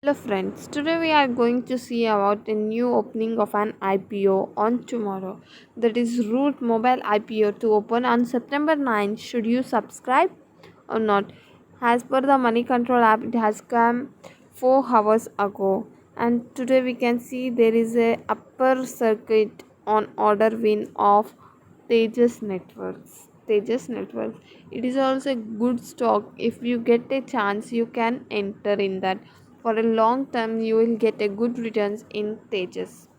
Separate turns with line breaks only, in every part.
Hello friends, today we are going to see about a new opening of an IPO on tomorrow. That is Root Mobile IPO to open on September 9. Should you subscribe or not? As per the Money Control app, it has come 4 hours ago, and today we can see there is a upper circuit on order win of Tejas Networks. Tejas Networks. It is also a good stock. If you get a chance, you can enter in that. For a long term, you will get a good returns in Tejas.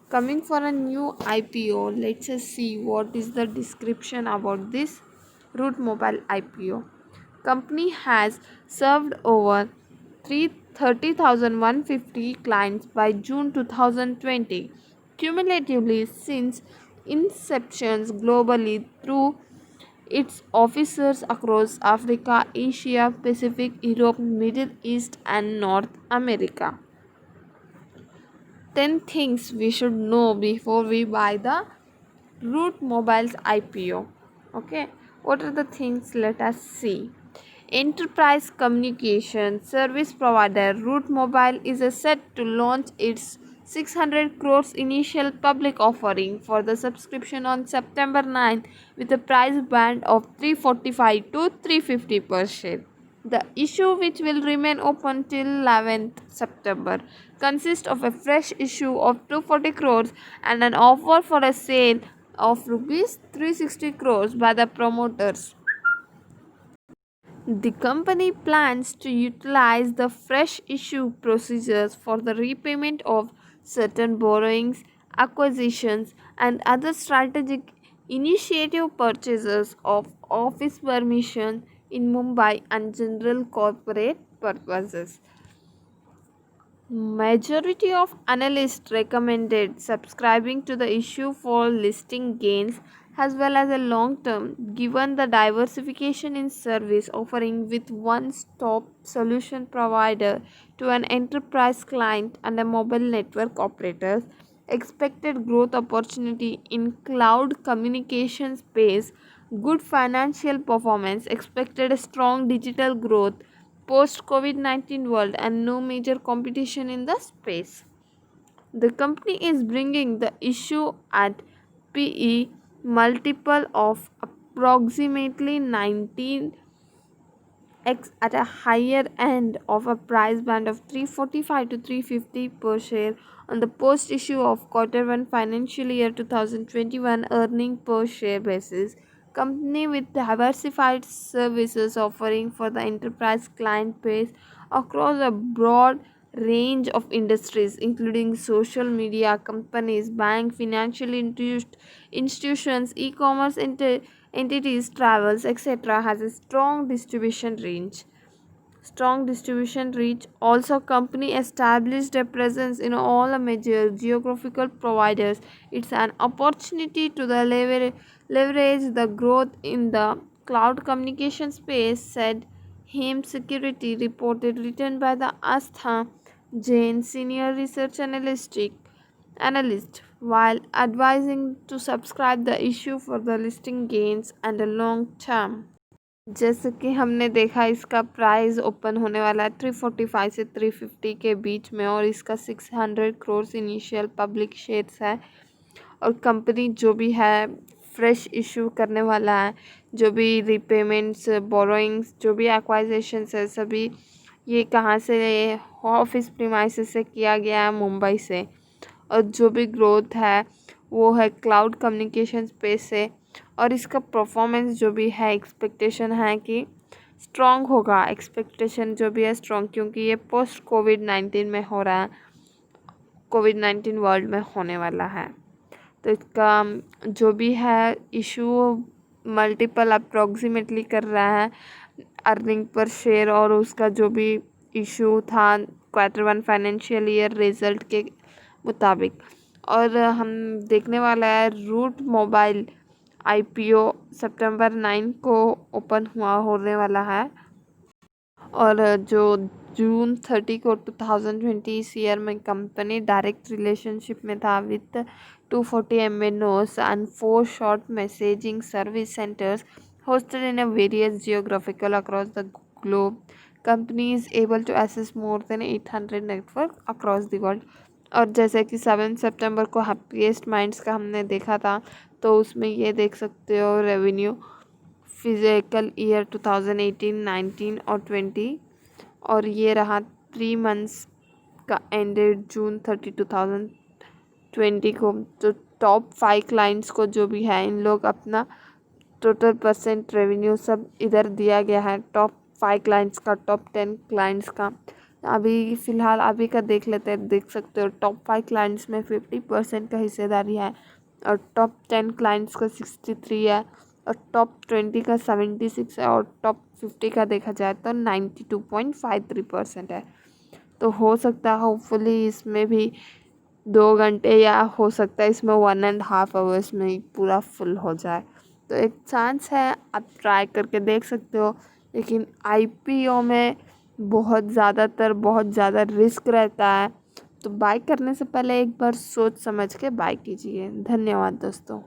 Coming for a new IPO, let's just see what is the description about this Root Mobile IPO. Company has served over 30,150 clients by June 2020. Cumulatively since inceptions globally through its officers across Africa, Asia, Pacific, Europe, Middle East and North America. 10 things we should know before we buy the Root Mobile's IPO. Okay, what are the things? Let us see. Enterprise communication service provider Root Mobile is set to launch its 600 crores initial public offering for the subscription on September 9 with a price band of 345 to 350 per share. The issue, which will remain open till 11th September, consists of a fresh issue of 240 crores and an offer for a sale of rupees 360 crores by the promoters. The company plans to utilize the fresh issue procedures for the repayment of certain borrowings, acquisitions, and other strategic initiative purchases of office permission in Mumbai and general corporate purposes. Majority of analysts recommended subscribing to the issue for listing gains as well as a long term, given the diversification in service offering with one-stop solution provider to an enterprise client and a mobile network operators. Expected growth opportunity in cloud communication space, good financial performance, expected strong digital growth post COVID 19 world and no major competition in the space. The company is bringing the issue at PE multiple of approximately 19x at a higher end of a price band of 345 to 350 per share on the post issue of quarter 1 financial year 2021 earning per share basis. Company with diversified services offering for the enterprise client base across a broad range of industries including social media companies, bank, financial institutions, e-commerce entities, travels, etc. has a strong distribution reach. Also, company established a presence in all major geographical providers. It's an opportunity to the leverage the growth in the cloud communication space, said Heme Security reported, written by the Astha Jain, senior research analyst, while advising to subscribe the issue for the listing gains and a long term. जैसे कि हमने देखा, इसका price open होने वाला है 345 से 350 के बीच में और इसका 600 करोड़ इनिशियल पब्लिक शेयर्स है। और कंपनी जो भी है फ्रेश इशू करने वाला है, जो भी रीपेमेंट्स, बोरोइंग्स, जो भी एक्वाइजेशंस है, सभी ये कहाँ से, ऑफिस प्रीमाइसेस से किया गया है, मुंबई से। और जो भी ग्रोथ है वो है क्लाउड कम्युनिकेशन स्पेस से। और इसका परफॉर्मेंस जो भी है, एक्सपेक्टेशन है कि स्ट्रॉन्ग होगा। एक्सपेक्टेशन जो भी है स्ट्रॉन्ग, क्योंकि ये पोस्ट कोविड-19 में हो रहा है, कोविड-19 वर्ल्ड में होने वाला है। तो इसका जो भी है इशू मल्टीपल अप्रॉक्सीमेटली कर रहा है अर्निंग पर शेयर, और उसका जो भी इशू था क्वार्टर 1 फाइनेंशियल ईयर रिजल्ट के मुताबिक। और हम देखने वाला है रूट मोबाइल आईपीओ सितंबर 9 को ओपन होने वाला है। और जो जून 30 को 2020 इस ईयर में कंपनी डायरेक्ट रिलेशनशिप में था with 240 MNOs and 4 short messaging service centers hosted in a various geographical across the globe. Company is able to access more than 800 network across the world. और जैसे कि 7 सितंबर को हैप्पीएस्ट माइंड्स का हमने देखा था, तो उसमें ये देख सकते हो रेवेन्यू फिजिकल ईयर 2018, 19 और 20, और ये रहा 3 मंथ्स का एंडेड जून 30, 2020 को। तो टॉप 5 क्लाइंट्स को जो भी है, इन लोग अपना टोटल परसेंट रेवेन्यू सब इधर दिया गया है, टॉप 5 क्लाइंट्स का, टॉप 10 क्लाइंट्स का। अभी फ़िलहाल अभी का देख लेते हैं, देख सकते हो टॉप 5 क्लाइंट्स में 50% का हिस्सेदारी है, और टॉप 10 क्लाइंट्स का 63 है, और टॉप 20 का 76 है, और टॉप 50 का देखा जाए तो 92.53% है। तो हो सकता है होपफुली इसमें भी 2 घंटे, या हो सकता है इसमें 1.5 आवर्स में ही पूरा फुल हो जाए। तो एक चांस है, आप ट्राई करके देख सकते हो। लेकिन आईपीओ में बहुत ज़्यादा रिस्क रहता है, तो बाय करने से पहले एक बार सोच समझ के बाय कीजिए। धन्यवाद दोस्तों।